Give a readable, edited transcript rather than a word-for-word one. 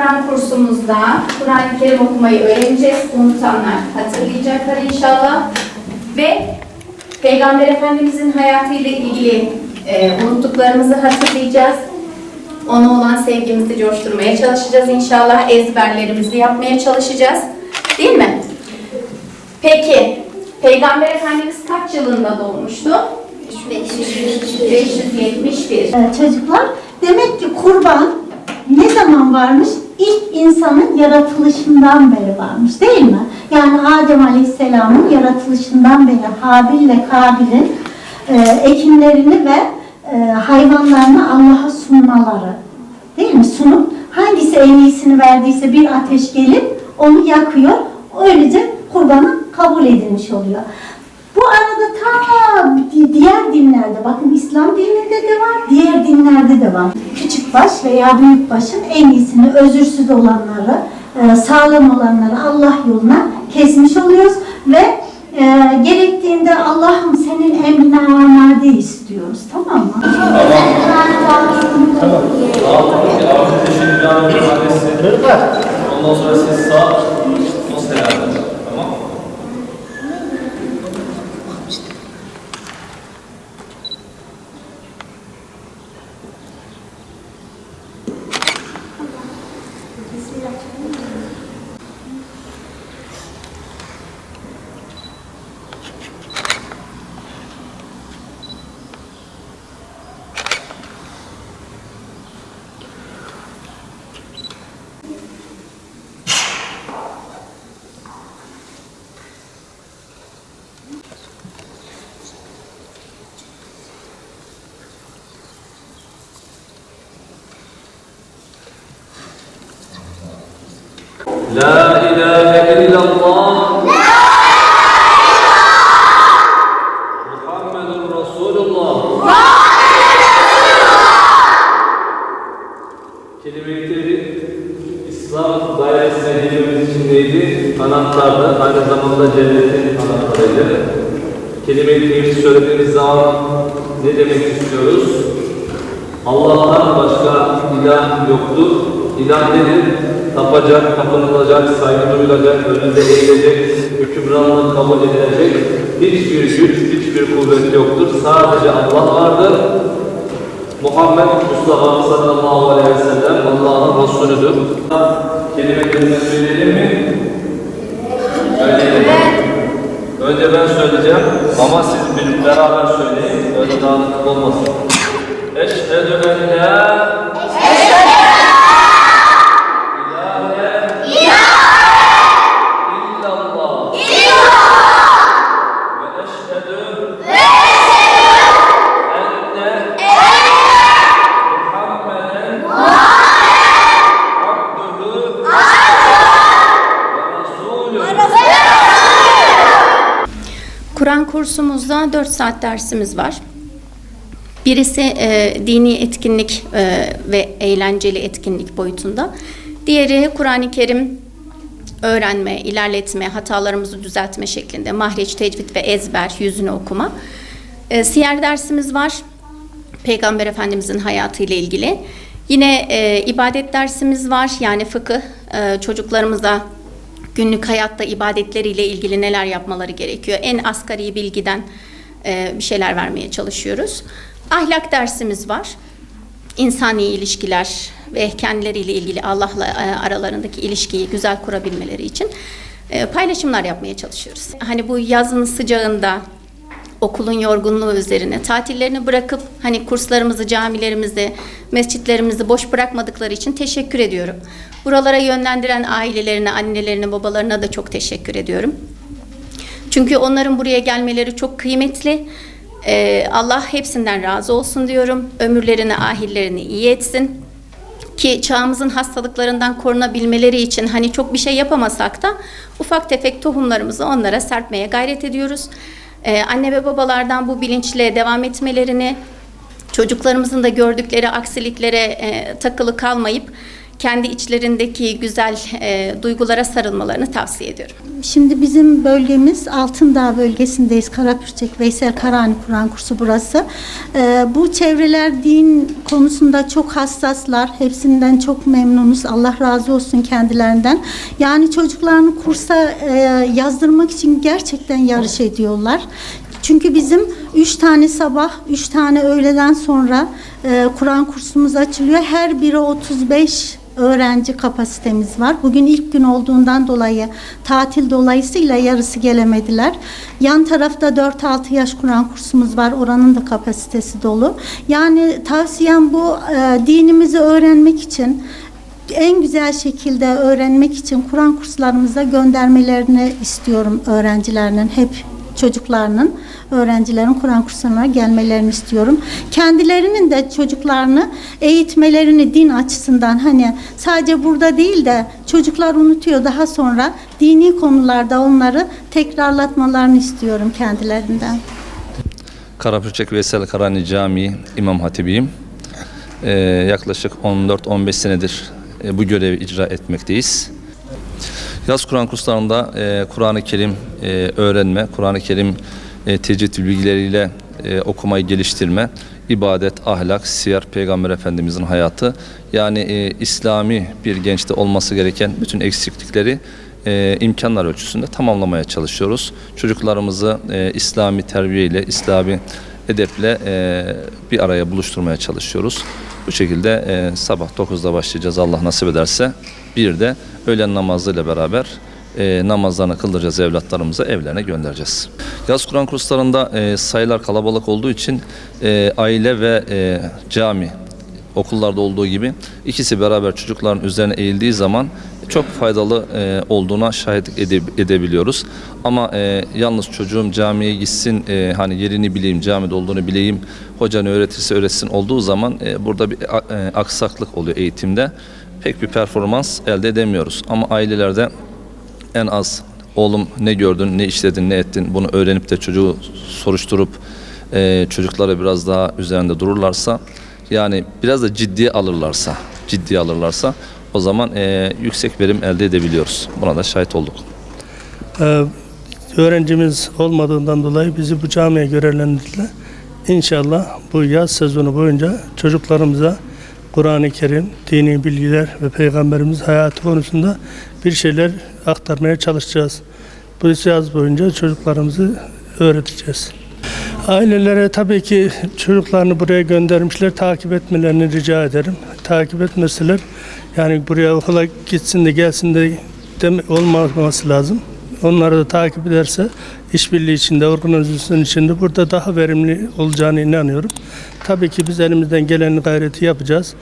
Kur'an kursumuzda Kur'an-ı Kerim okumayı öğreneceğiz. Unutanlar hatırlayacaklar inşallah. Ve Peygamber Efendimizin hayatıyla ilgili unuttuklarımızı hatırlayacağız. Ona olan sevgimizi coşturmaya çalışacağız inşallah. Ezberlerimizi yapmaya çalışacağız. Değil mi? Peki, Peygamber Efendimiz kaç yılında doğmuştu? 571. Çocuklar, demek ki kurban ne zaman varmış? İlk insanın yaratılışından beri varmış, değil mi? Yani Adem Aleyhisselam'ın yaratılışından beri Habil ile Kabil'in ekinlerini ve hayvanlarını Allah'a sunmaları, değil mi? Sunup hangisi en iyisini verdiyse bir ateş gelip onu yakıyor. Öylece kurbanı kabul edilmiş oluyor. Bu arada ta diğer dinlerde, bakın İslam dininde de var, diğer dinlerde de var. Küçük baş veya büyük başın en iyisini, özürsüz olanları, sağlam olanları Allah yoluna kesmiş oluyoruz ve gerektiğinde Allah'ım senin emrine amade istiyoruz, tamam mı? Tamam. Ondan sonra siz sağ, o selam. Tamam mı? La ilahe illallah. Muhammedun Resulullah. Kelime-i tevhid İslam dairesine girmemiz içindeydi. Anahtardı. Aynı zamanda cennetin anahtarıydı. Kelime-i tevhid söylediğimiz zaman ne demek istiyoruz? Allah'tan başka ilah yoktur. İlah nedir? Tapacak, tapınılacak, saygı duyulacak, önünde eğilecek, hükümranlık kabul edilecek hiçbir güç, hiçbir kuvvet yoktur. Sadece Allah vardır. Muhammed Mustafa sallallahu aleyhi ve sellem Allah'ın Resulüdür. Kelimelerini söyleyelim mi? Söyleyelim. Önce ben söyleyeceğim ama siz benimle beraber söyleyin. Öyle dağınıklık olmasın. Eşhedü en la Kur'an kursumuzda 4 saat dersimiz var. Birisi dini etkinlik ve eğlenceli etkinlik boyutunda. Diğeri Kur'an-ı Kerim öğrenme, ilerletme, hatalarımızı düzeltme şeklinde. Mahreç, tecvid ve ezber, yüzünü okuma. Siyer dersimiz var. Peygamber Efendimizin hayatıyla ilgili. Yine ibadet dersimiz var. Yani fıkıh, çocuklarımıza günlük hayatta ibadetleriyle ilgili neler yapmaları gerekiyor. En asgari bilgiden bir şeyler vermeye çalışıyoruz. Ahlak dersimiz var. İnsani ilişkiler ve kendileriyle ilgili Allah'la aralarındaki ilişkiyi güzel kurabilmeleri için paylaşımlar yapmaya çalışıyoruz. Hani bu yazın sıcağında okulun yorgunluğu üzerine tatillerini bırakıp hani kurslarımızı, camilerimizi, mescitlerimizi boş bırakmadıkları için teşekkür ediyorum. Buralara yönlendiren ailelerine, annelerine, babalarına da çok teşekkür ediyorum. Çünkü onların buraya gelmeleri çok kıymetli. Allah hepsinden razı olsun diyorum. Ömürlerini, ahirlerini iyi etsin. Ki çağımızın hastalıklarından korunabilmeleri için hani çok bir şey yapamasak da ufak tefek tohumlarımızı onlara serpmeye gayret ediyoruz. Anne ve babalardan bu bilinçle devam etmelerini, çocuklarımızın da gördükleri aksiliklere takılı kalmayıp kendi içlerindeki güzel duygulara sarılmalarını tavsiye ediyorum. Şimdi bizim bölgemiz Altındağ bölgesindeyiz. Karapürçek Veysel Karani Kur'an kursu burası. Bu çevreler din konusunda çok hassaslar. Hepsinden çok memnunuz. Allah razı olsun kendilerinden. Yani çocuklarını kursa yazdırmak için gerçekten yarış ediyorlar. Çünkü bizim 3 tane sabah, 3 tane öğleden sonra Kur'an kursumuz açılıyor. Her biri 35 öğrenci kapasitemiz var. Bugün ilk gün olduğundan dolayı, tatil dolayısıyla yarısı gelemediler. Yan tarafta 4-6 yaş Kur'an kursumuz var. Oranın da kapasitesi dolu. Yani tavsiyem bu, dinimizi öğrenmek için, en güzel şekilde öğrenmek için Kur'an kurslarımıza göndermelerini istiyorum öğrencilerinin, hep çocuklarının, öğrencilerin Kur'an kurslarına gelmelerini istiyorum. Kendilerinin de çocuklarını eğitmelerini din açısından, hani sadece burada değil de çocuklar unutuyor, daha sonra dini konularda onları tekrarlatmalarını istiyorum kendilerinden. Karapürçek Veysel Karani Camii İmam Hatibiyim. Yaklaşık 14-15 senedir bu görevi icra etmekteyiz. Yaz Kur'an kurslarında Kur'an-ı Kerim öğrenme, Kur'an-ı Kerim tecvid bilgileriyle okumayı geliştirme, ibadet, ahlak, siyer, Peygamber Efendimizin hayatı, yani İslami bir gençte olması gereken bütün eksiklikleri imkanlar ölçüsünde tamamlamaya çalışıyoruz. Çocuklarımızı İslami terbiyeyle, İslami edeple bir araya buluşturmaya çalışıyoruz. Bu şekilde sabah 9'da başlayacağız Allah nasip ederse. Bir de öğlen namazıyla beraber namazlarını kıldıracağız, evlatlarımızı evlerine göndereceğiz. Yaz Kur'an kurslarında sayılar kalabalık olduğu için aile ve cami, okullarda olduğu gibi ikisi beraber çocukların üzerine eğildiği zaman çok faydalı olduğuna şahitlik edebiliyoruz. Ama yalnız çocuğum camiye gitsin, hani yerini bileyim, camide olduğunu bileyim, hoca ne öğretirse öğretsin olduğu zaman burada bir aksaklık oluyor eğitimde. Pek bir performans elde edemiyoruz. Ama ailelerde en az oğlum ne gördün, ne işledin, ne ettin bunu öğrenip de çocuğu soruşturup çocuklara biraz daha üzerinde dururlarsa, yani biraz da ciddiye alırlarsa o zaman yüksek verim elde edebiliyoruz. Buna da şahit olduk. Öğrencimiz olmadığından dolayı bizi bu camiye görevlendirdiler. İnşallah bu yaz sezonu boyunca çocuklarımıza Kur'an-ı Kerim, dini bilgiler ve Peygamberimiz hayatı konusunda bir şeyler aktarmaya çalışacağız. Bu yaz boyunca çocuklarımızı öğreteceğiz. Ailelere tabii ki çocuklarını buraya göndermişler, takip etmelerini rica ederim. Takip etmeseler, yani buraya okula gitsin de gelsin de olmaması lazım. Onları da takip ederse işbirliği içinde, organizasyon içinde burada daha verimli olacağını inanıyorum. Tabii ki biz elimizden gelen gayreti yapacağız.